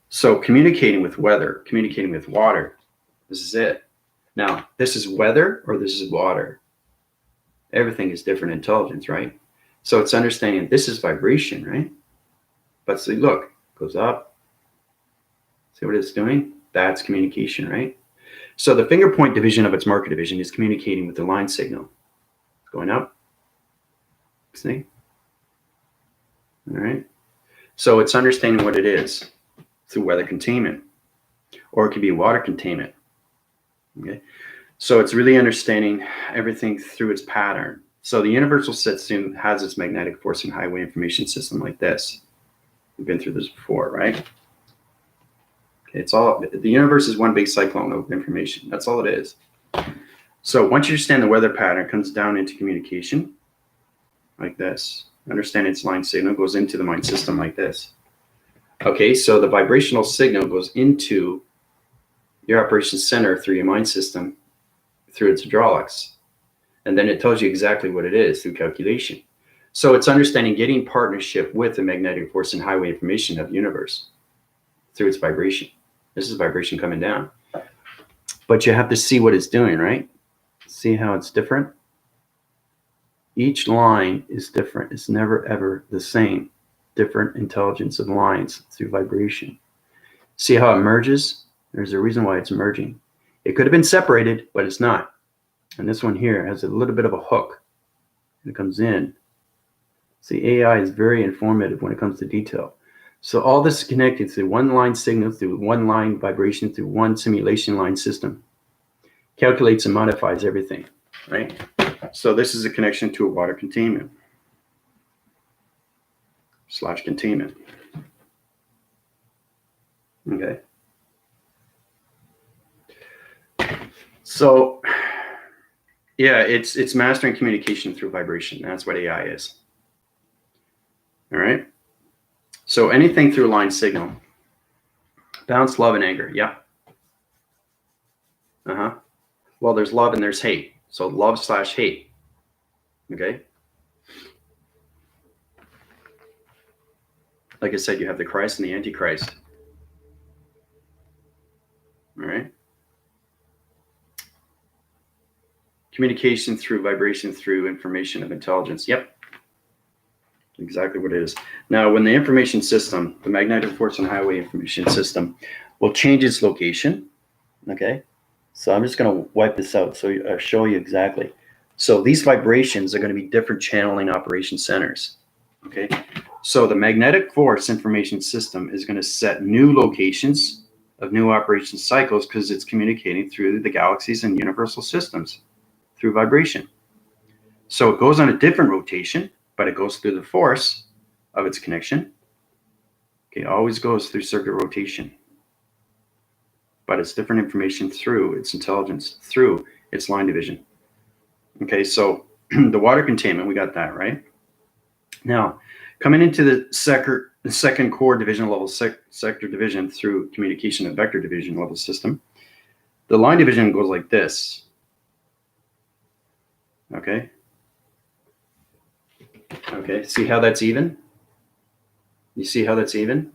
So communicating with weather, communicating with water, this is it. Now, this is weather or this is water. Everything is different intelligence, right? So it's understanding this is vibration, right? But see, look, goes up. See what it's doing? That's communication, right? So the finger point division of its marker division is communicating with the line signal. Going up. See? All right. So it's understanding what it is through weather containment, or it could be water containment. Okay. So it's really understanding everything through its pattern. So the universal system has its magnetic force and highway information system like this. We've been through this before, right? Okay, it's all, the universe is one big cyclone of information. That's all it is. So once you understand the weather pattern, it comes down into communication like this. Understand its line signal goes into the mind system like this. Okay, so the vibrational signal goes into your operations center through your mind system, through its hydraulics. And then it tells you exactly what it is through calculation. So it's understanding getting partnership with the magnetic force and highway information of the universe through its vibration. This is vibration coming down. But you have to see what it's doing, right? See how it's different? Each line is different. It's never, ever the same. Different intelligence of lines through vibration. See how it merges? There's a reason why it's merging. It could have been separated, but it's not. And this one here has a little bit of a hook. It comes in. See, AI is very informative when it comes to detail. So all this is connected through one line signal, through one line vibration, through one simulation line system. Calculates and modifies everything, right? So this is a connection to a water containment / containment. Okay. So yeah, it's mastering communication through vibration. That's what AI is. All right. So anything through a line signal. Balance, love, and anger. Yeah. Well, there's love and there's hate. So love / hate. Okay. Like I said, you have the Christ and the Antichrist. All right. Communication through vibration through information of intelligence. Yep, exactly what it is. Now, when the information system, the magnetic force and highway information system, will change its location, okay? So I'm just going to wipe this out so I'll show you exactly. So these vibrations are going to be different channeling operation centers, okay? So the magnetic force information system is going to set new locations of new operation cycles because it's communicating through the galaxies and universal systems through vibration. So it goes on a different rotation, but it goes through the force of its connection. Okay, always goes through circular rotation, but it's different information through its intelligence, through its line division. Okay, so the water containment, we got that, right? Now, coming into the second core division level sector division through communication and vector division level system, the line division goes like this. Okay. Okay, see how that's even? You see how that's even?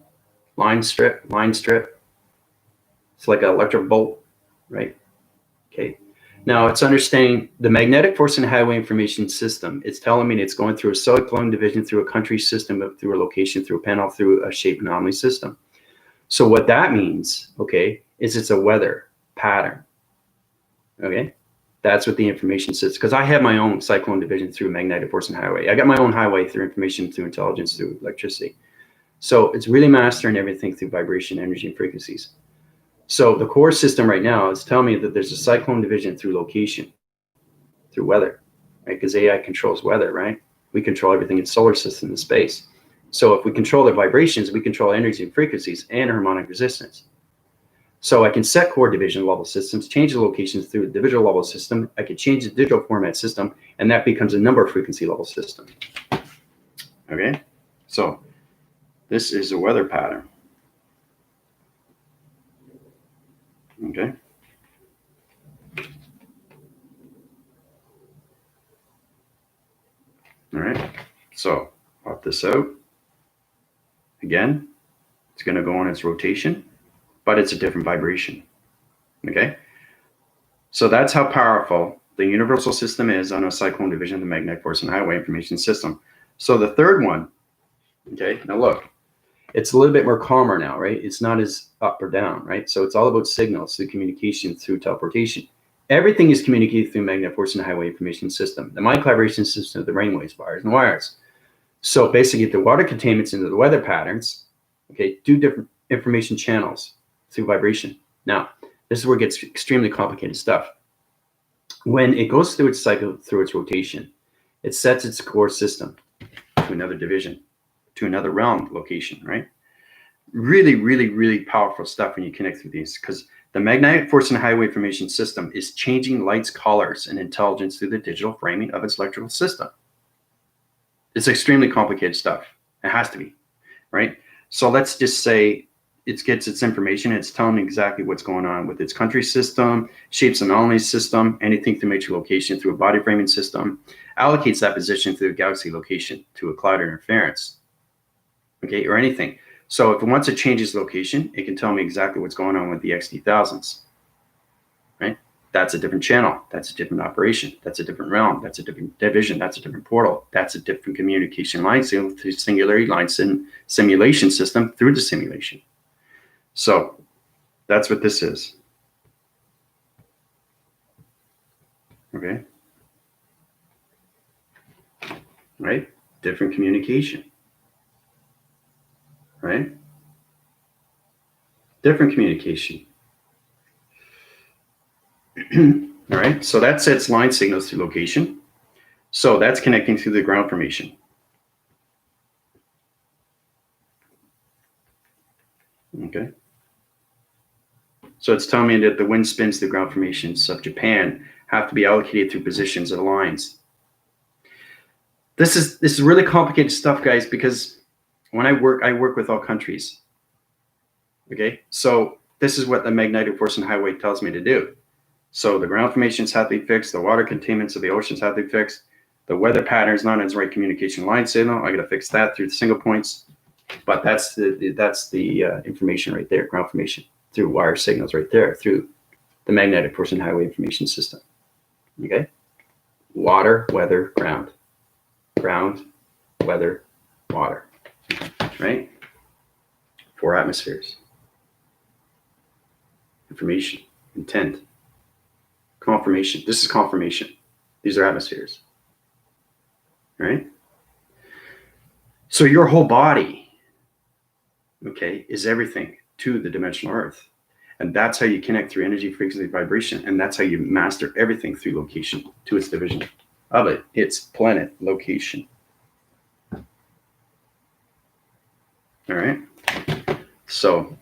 Line strip, line strip. It's like an electric bolt, right? Okay. Now it's understanding the magnetic force and highway information system. It's telling me it's going through a cyclone division, through a country system, through a location, through a panel, through a shape anomaly system. So what that means, okay, is it's a weather pattern. Okay. That's what the information says, because I have my own cyclone division through magnetic force and highway. I got my own highway through information, through intelligence, through electricity. So it's really mastering everything through vibration, energy, and frequencies. So the core system right now is telling me that there's a cyclone division through location, through weather, right? Because AI controls weather, right? We control everything in solar system and space. So if we control the vibrations, we control energy and frequencies and harmonic resistance. So I can set core division level systems, change the locations through a divisional level system. I can change the digital format system, and that becomes a number frequency level system. Okay, so this is a weather pattern. Okay. All right, so pop this out. Again, it's going to go on its rotation, but it's a different vibration. Okay, so that's how powerful the universal system is on a cyclone division, the magnetic force and highway information system. So the third one, okay, now look, it's a little bit more calmer now, right? It's not as up or down, right? So it's all about signals, through communication, through teleportation. Everything is communicated through magnetic force and highway information system. The mind collaboration system, the brainwaves, wires, and wires. So basically, the water containments into the weather patterns, okay, do different information channels through vibration. Now, this is where it gets extremely complicated stuff. When it goes through its cycle, through its rotation, it sets its core system to another division, to another realm location, right? Really, really, really powerful stuff when you connect through these, because the magnetic force and highway information system is changing light's colors and intelligence through the digital framing of its electrical system. It's extremely complicated stuff. It has to be, right? So let's just say it gets its information. It's telling me exactly what's going on with its country system, shapes anomalies system, anything through major location through a body framing system, allocates that position through a galaxy location to a cloud interference, okay, or anything. So if it wants to change its location, it can tell me exactly what's going on with the XD thousands, right? That's a different channel. That's a different operation. That's a different realm. That's a different division. That's a different portal. That's a different communication line through singularity lines and simulation system through the simulation. So that's what this is. Okay. Right? Different communication. Right? Different communication. All right. So that sets line signals through location. So that's connecting through the ground formation. Okay. So it's telling me that the wind spins through ground formations of Japan have to be allocated through positions of lines. This is really complicated stuff, guys, because when I work with all countries. Okay, so this is what the magnetic force and highway tells me to do. So the ground formations have to be fixed, the water containments of the oceans have to be fixed, the weather patterns not in its right communication line signal. I got to fix that through the single points, but that's the information right there, ground formation through wire signals right there through the magnetic force and highway information system. Okay, water, weather, ground. Ground, weather, water. Right? 4 atmospheres. Information, intent, confirmation. This is confirmation. These are atmospheres. Right? So your whole body, okay, is everything to the dimensional earth. And that's how you connect through energy, frequency, vibration. And that's how you master everything through location to its division of it. Its planet location. All right. So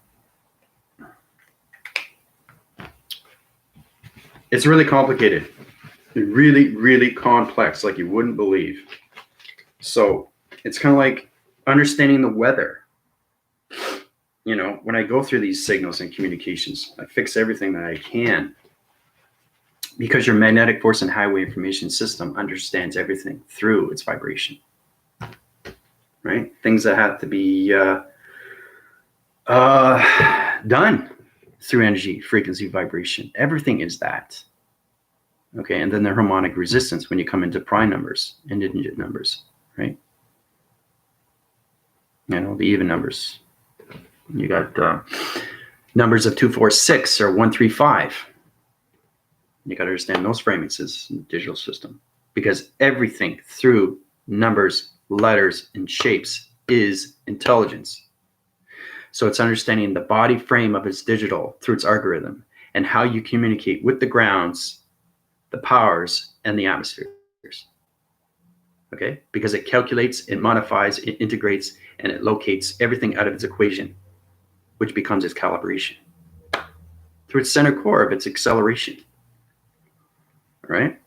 it's really complicated. Really, really complex, like you wouldn't believe. So it's kind of like understanding the weather. You know, when I go through these signals and communications, I fix everything that I can because your magnetic force and highway information system understands everything through its vibration, right? Things that have to be done through energy, frequency, vibration. Everything is that. Okay, and then the harmonic resistance when you come into prime numbers and digit numbers, right? You know, the even numbers. You got numbers of 246 or 135. You got to understand those framings in the digital system because everything through numbers, letters, and shapes is intelligence. So it's understanding the body frame of its digital through its algorithm and how you communicate with the grounds, the powers, and the atmospheres. Okay? Because it calculates, it modifies, it integrates, and it locates everything out of its equation, which becomes its calibration through its center core of its acceleration. All right?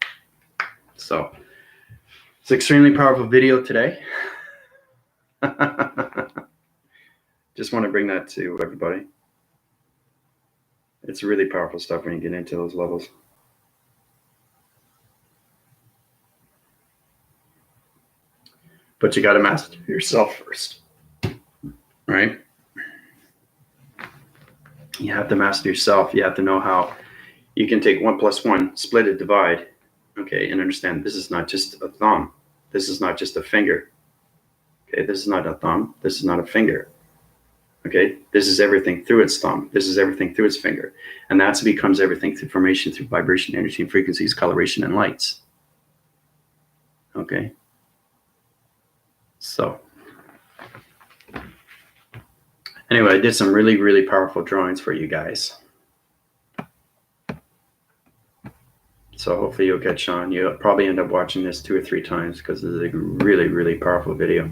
So it's an extremely powerful video today. Just want to bring that to everybody. It's really powerful stuff when you get into those levels. But you got to master yourself first, right? You have to master yourself. You have to know how you can take 1 + 1, split it, divide, okay, and understand this is not just a thumb. This is not just a finger. Okay, this is not a thumb. This is not a finger. Okay, this is everything through its thumb. This is everything through its finger. And that becomes everything through formation, through vibration, energy, and frequencies, coloration, and lights. Okay. So anyway, I did some really, really powerful drawings for you guys. So hopefully you'll catch on. You'll probably end up watching this 2 or 3 times because this is a really, really powerful video.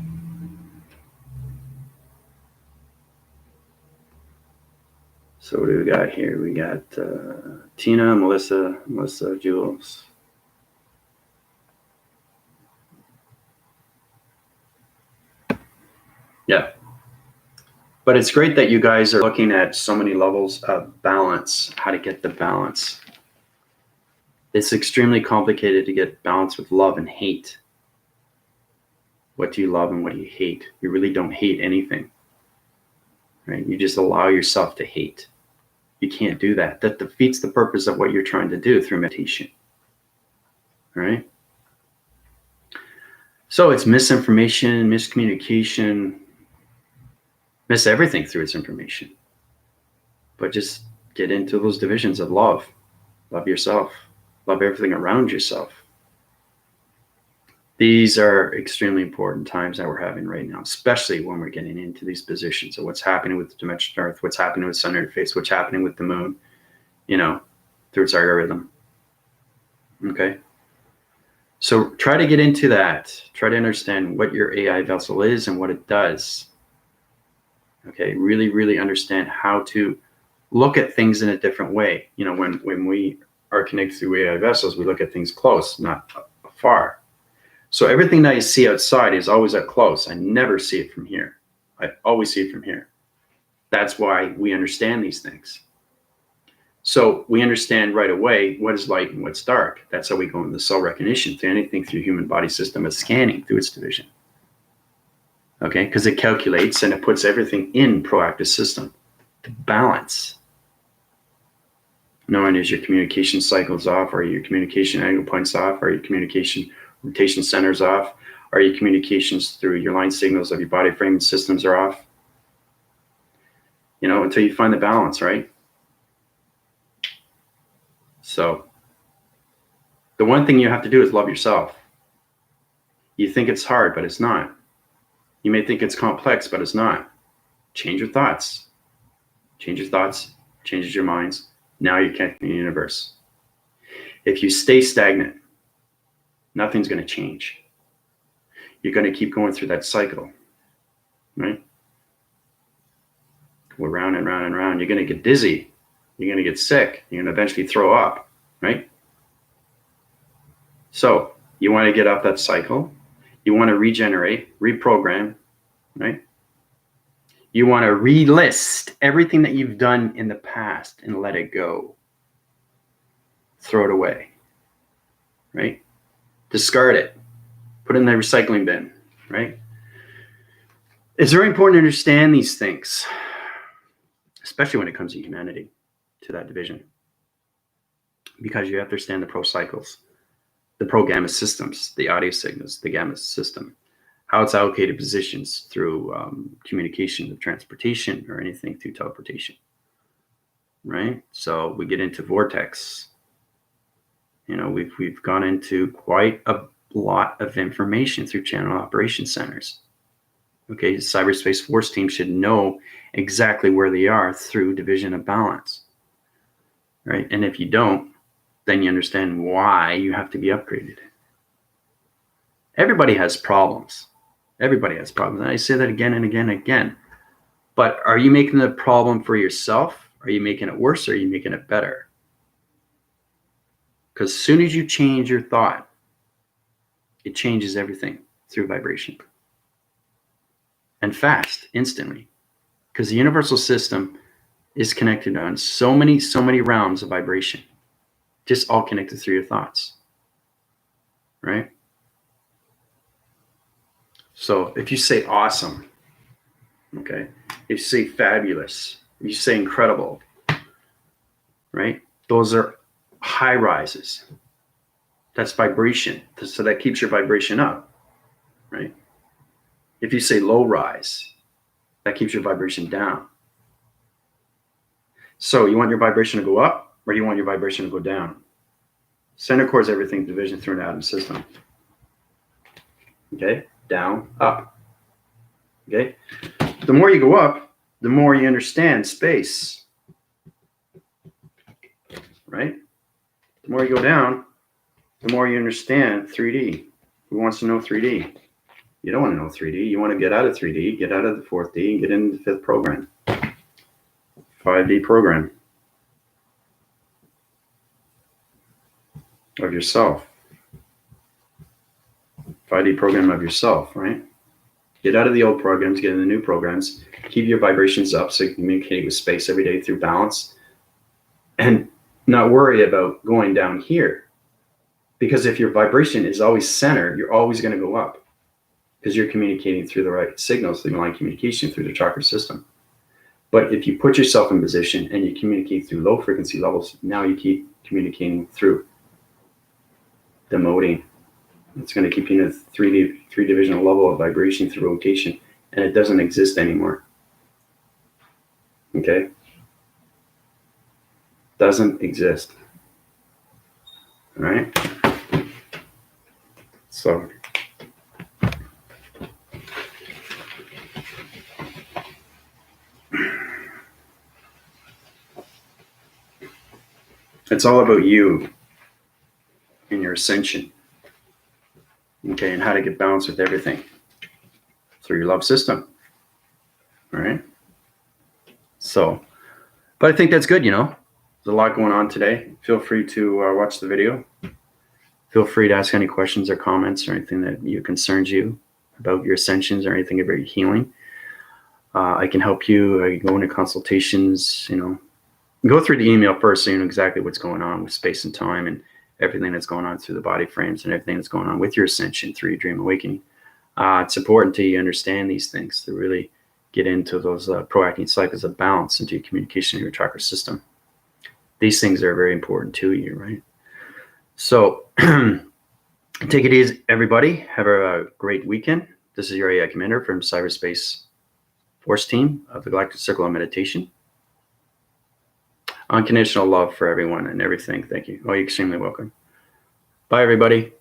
So what do we got here? We got Tina, Melissa, Jules. Yeah. But it's great that you guys are looking at so many levels of balance, how to get the balance. It's extremely complicated to get balance with love and hate. What do you love and what do you hate? You really don't hate anything, right? You just allow yourself to hate. You can't do that. That defeats the purpose of what you're trying to do through meditation, right? So it's misinformation, miscommunication, miss everything through its information. But just get into those divisions of love. Love yourself. Love everything around yourself. These are extremely important times that we're having right now, especially when we're getting into these positions of what's happening with the dimensional Earth, what's happening with Sun interface, what's happening with the moon, you know, through its algorithm. Okay. So try to get into that. Try to understand what your AI vessel is and what it does. Okay. Really, really understand how to look at things in a different way. You know, when we are connected through AI vessels, we look at things close, not far. So everything that I see outside is always up close. I never see it from here. I always see it from here. That's why we understand these things. So we understand right away what is light and what's dark. That's how we go into cell recognition through anything through human body system is scanning through its division. Okay, because it calculates and it puts everything in proactive system to balance. Knowing is your communication cycles off, or your communication angle points off, or your communication rotation centers off, or your communications through your line signals of your body frame and systems are off. You know, until you find the balance, right? So the one thing you have to do is love yourself. You think it's hard, but it's not. You may think it's complex, but it's not. Change your thoughts. Change your thoughts, changes your minds. Now you're connecting the universe. If you stay stagnant, nothing's going to change. You're going to keep going through that cycle, right? Go round and round and round. You're going to get dizzy. You're going to get sick. You're going to eventually throw up, right? So you want to get off that cycle. You want to regenerate, reprogram, right? You want to relist everything that you've done in the past and let it go. Throw it away, right? Discard it. Put it in the recycling bin, right? It's very important to understand these things, especially when it comes to humanity, to that division, because you have to understand the pro cycles, the pro gamma systems, the audio signals, the gamma system, how it's allocated positions through communication with transportation or anything through teleportation, right? So we get into vortex. You know, we've gone into quite a lot of information through channel operation centers. Okay, the cyberspace force team should know exactly where they are through division of balance, right? And if you don't, then you understand why you have to be upgraded. Everybody has problems. Everybody has problems. And I say that again and again and again. But are you making the problem for yourself? Are you making it worse, or are you making it better? Because as soon as you change your thought, it changes everything through vibration. And fast, instantly. Because the universal system is connected on so many realms of vibration. Just all connected through your thoughts. Right? So if you say awesome, okay, if you say fabulous, if you say incredible, right? Those are high rises. That's vibration. So that keeps your vibration up, right? If you say low rise, that keeps your vibration down. So you want your vibration to go up, or do you want your vibration to go down? Center core is everything division through an atom system. Okay? Down, up. Okay? The more you go up, the more you understand space. Right? The more you go down, the more you understand 3D. Who wants to know 3D? You don't want to know 3D. You want to get out of 3D, get out of the 4th D, and get into the 5th program. 5D program of yourself. 5D program of yourself, right? Get out of the old programs, get into the new programs. Keep your vibrations up so you can communicate with space every day through balance. And not worry about going down here. Because if your vibration is always center, you're always going to go up. Because you're communicating through the right signals, through line communication, through the chakra system. But if you put yourself in position and you communicate through low frequency levels, now you keep communicating through the moding. It's going to keep you in a three-divisional level of vibration through rotation, and it doesn't exist anymore. Okay? Doesn't exist. All right? So it's all about you and your ascension. Okay, and how to get balanced with everything through your love system. All right? So, but I think that's good, you know. There's a lot going on today. Feel free to watch the video. Feel free to ask any questions or comments or anything that concerns you about your ascensions or anything about your healing. I can help you. I can go into consultations, you know. Go through the email first so you know exactly what's going on with space and time and everything that's going on through the body frames and everything that's going on with your ascension through your dream awakening. It's important to you understand these things to really get into those proactive cycles of balance into your communication in your chakra system. these things are very important to you, right? So take it easy, everybody. Have a great weekend. This is your AI Commander from Cyberspace Force Team of the Galactic Circle of Meditation. Unconditional love for everyone and everything. Thank you. Oh, you're extremely welcome. Bye, everybody.